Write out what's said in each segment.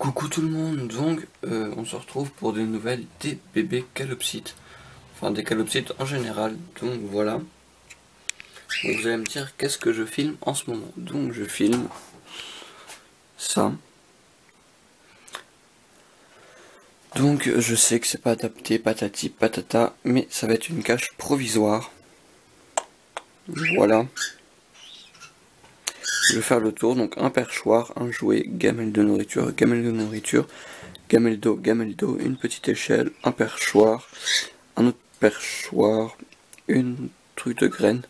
Coucou tout le monde, donc on se retrouve pour des nouvelles des bébés calopsites, enfin des calopsites en général, donc voilà. Donc vous allez me dire qu'est-ce que je filme en ce moment, donc je filme ça. Donc je sais que c'est pas adapté, patati patata, mais ça va être une cache provisoire. Voilà. Je vais faire le tour, donc un perchoir, un jouet, gamelle de nourriture, gamelle d'eau, une petite échelle, un perchoir, un autre perchoir, une truc de graines.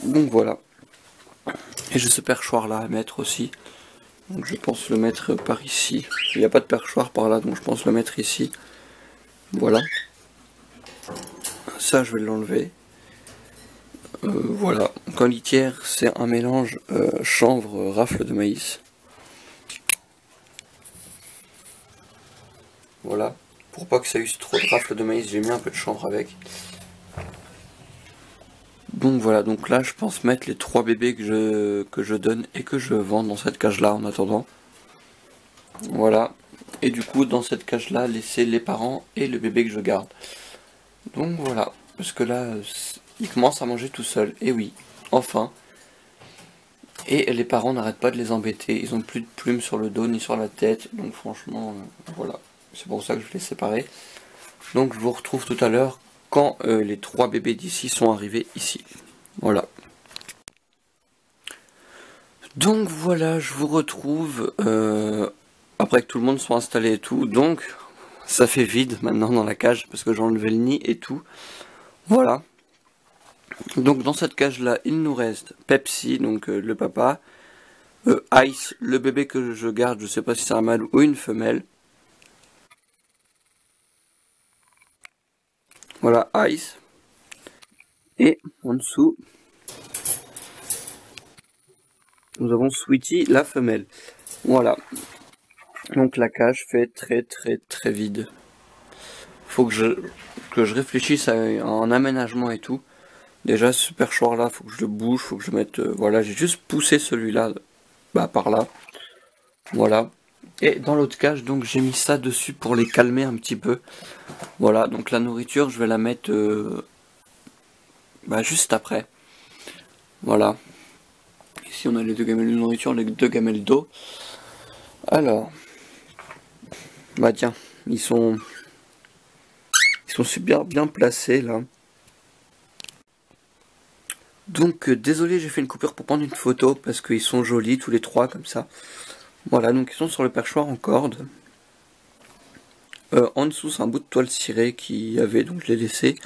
Donc voilà. Et j'ai ce perchoir là à mettre aussi. Donc je pense le mettre par ici. Il n'y a pas de perchoir par là, donc je pense le mettre ici. Voilà. Ça je vais l'enlever. Voilà. Donc en litière, c'est un mélange chanvre, rafle de maïs. Voilà. Pour pas que ça use trop de rafle de maïs, j'ai mis un peu de chanvre avec. Donc voilà, donc là je pense mettre les 3 bébés que je donne et que je vends dans cette cage là en attendant. Voilà. Et du coup dans cette cage là laisser les parents et le bébé que je garde. Donc voilà. Parce que là il commence à manger tout seul. Et oui, enfin. Et les parents n'arrêtent pas de les embêter. Ils ont plus de plumes sur le dos ni sur la tête. Donc franchement voilà. C'est pour ça que je les séparer. Donc je vous retrouve tout à l'heure quand les 3 bébés d'ici sont arrivés ici. Voilà. Donc voilà, je vous retrouve après que tout le monde soit installé et tout. Donc ça fait vide maintenant dans la cage parce que j'ai enlevé le nid et tout. Voilà. Donc dans cette cage là, il nous reste Pepsi, donc le papa, Ice, le bébé que je garde, je sais pas si c'est un mâle ou une femelle. Voilà, Ice. Et en dessous, nous avons Sweetie, la femelle. Voilà. Donc la cage fait très vide. Faut que je réfléchisse à un aménagement et tout. Déjà ce perchoir là, faut que je le bouge, faut que je mette... voilà, j'ai juste poussé celui-là par là. Voilà. Et dans l'autre cage, donc j'ai mis ça dessus pour les calmer un petit peu. Voilà, donc la nourriture, je vais la mettre juste après. Voilà. Ici on a les 2 gamelles de nourriture, les 2 gamelles d'eau. Alors, bah tiens, ils sont super bien placés là. Donc désolé, j'ai fait une coupure pour prendre une photo parce qu'ils sont jolis tous les 3 comme ça. Voilà, donc ils sont sur le perchoir en corde. En dessous, c'est un bout de toile cirée qu'il y avait, donc je l'ai laissé.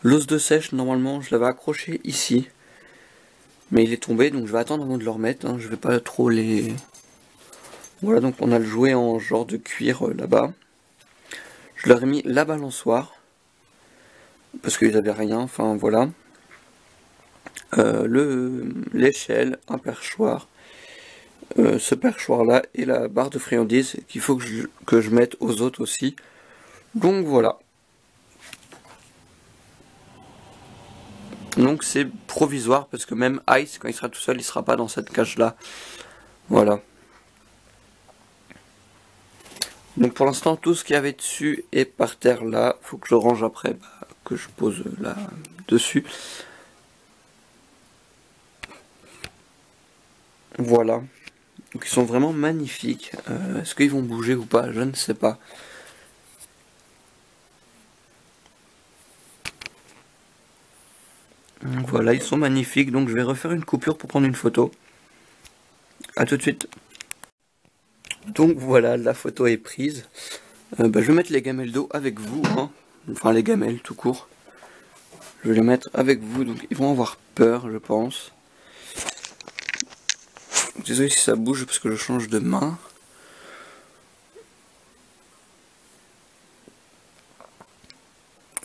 L'os de sèche, normalement, je l'avais accroché ici. Mais il est tombé, donc je vais attendre avant de le remettre. Hein. Je vais pas trop les... Voilà, donc on a le jouet en genre de cuir là-bas. Je leur ai mis la balançoire. Parce qu'ils avaient rien, enfin voilà. L'échelle, un perchoir. Ce perchoir là et la barre de friandises qu'il faut que je mette aux autres aussi. Donc voilà. Donc c'est provisoire parce que même Ice, quand il sera tout seul, il sera pas dans cette cage là. Voilà. Donc pour l'instant, tout ce qu'il y avait dessus est par terre là. Faut que je range après, que je pose là dessus. Voilà. Donc ils sont vraiment magnifiques. Est-ce qu'ils vont bouger ou pas? Je ne sais pas. Voilà, ils sont magnifiques. Donc je vais refaire une coupure pour prendre une photo. A tout de suite. Donc voilà, la photo est prise. Je vais mettre les gamelles d'eau avec vous. Hein. Enfin les gamelles tout court. Je vais les mettre avec vous. Donc ils vont avoir peur, je pense. Désolé si ça bouge parce que je change de main.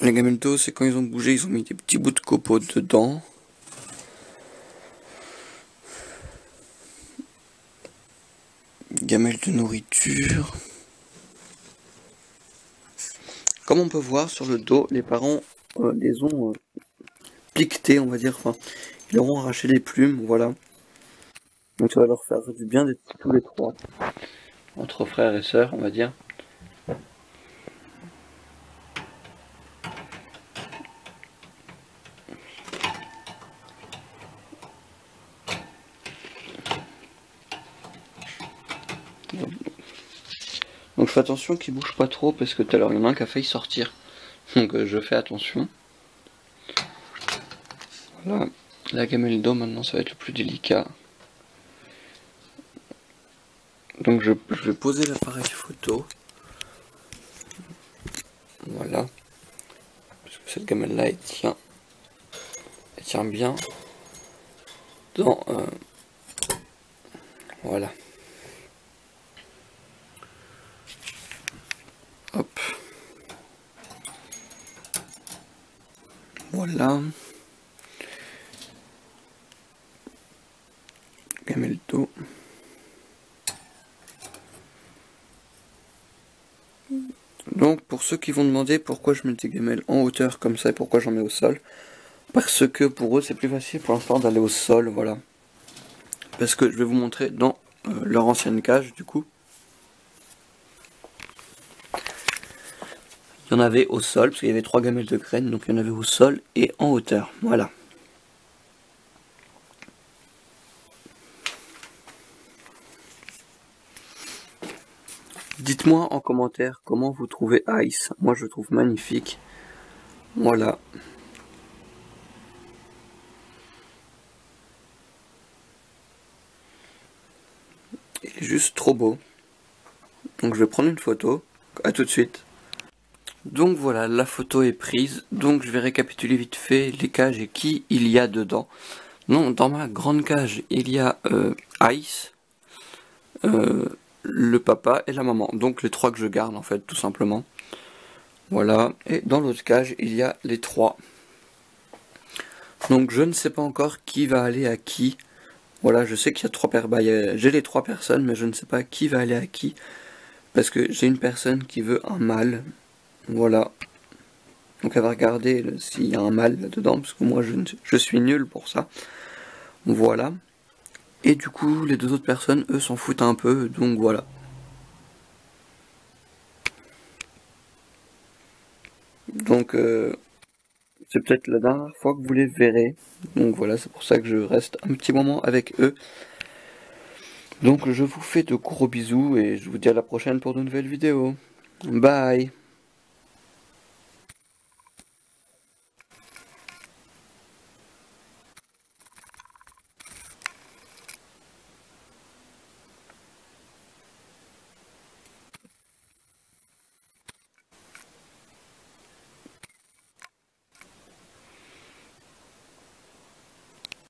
Les gamelles d'eau, c'est quand ils ont bougé, ils ont mis des petits bouts de copeaux dedans. Gamelles de nourriture. Comme on peut voir sur le dos, les parents les ont piquetés, on va dire. Enfin, ils leur ont arraché les plumes, voilà. Donc ça va leur faire du bien d'être tous les 3. entre frères et sœurs, on va dire. Donc je fais attention qu'il bouge pas trop parce que tout à l'heure il y en a un qui a failli sortir. Donc je fais attention. Voilà, la gamelle d'eau maintenant ça va être le plus délicat. Donc je vais poser l'appareil photo. Voilà. Parce que cette gamelle là elle tient bien dans voilà. Hop. Voilà. Gamelle d'eau. Donc pour ceux qui vont demander pourquoi je mets des gamelles en hauteur comme ça et pourquoi j'en mets au sol, parce que pour eux c'est plus facile pour l'instant d'aller au sol, voilà. Parce que je vais vous montrer dans leur ancienne cage du coup. Il y en avait au sol, parce qu'il y avait 3 gamelles de graines, donc il y en avait au sol et en hauteur, voilà. Dites-moi en commentaire comment vous trouvez Ice. Moi je le trouve magnifique. Voilà. Il est juste trop beau. Donc je vais prendre une photo. À tout de suite. Donc voilà, la photo est prise. Donc je vais récapituler vite fait les cages et qui il y a dedans. Non, dans ma grande cage, il y a Ice, le papa et la maman. Donc les 3 que je garde en fait, tout simplement. Voilà, et dans l'autre cage, il y a les 3. Donc je ne sais pas encore qui va aller à qui. Voilà, je sais qu'il y a 3 personnes. Bah, j'ai les 3 personnes, mais je ne sais pas qui va aller à qui. Parce que j'ai une personne qui veut un mâle. Voilà. Donc elle va regarder s'il y a un mâle là-dedans, parce que moi je suis nul pour ça. Voilà. Et du coup, les 2 autres personnes, eux, s'en foutent un peu, donc voilà. Donc c'est peut-être la dernière fois que vous les verrez. Donc voilà, c'est pour ça que je reste un petit moment avec eux. Donc je vous fais de gros bisous et je vous dis à la prochaine pour de nouvelles vidéos. Bye!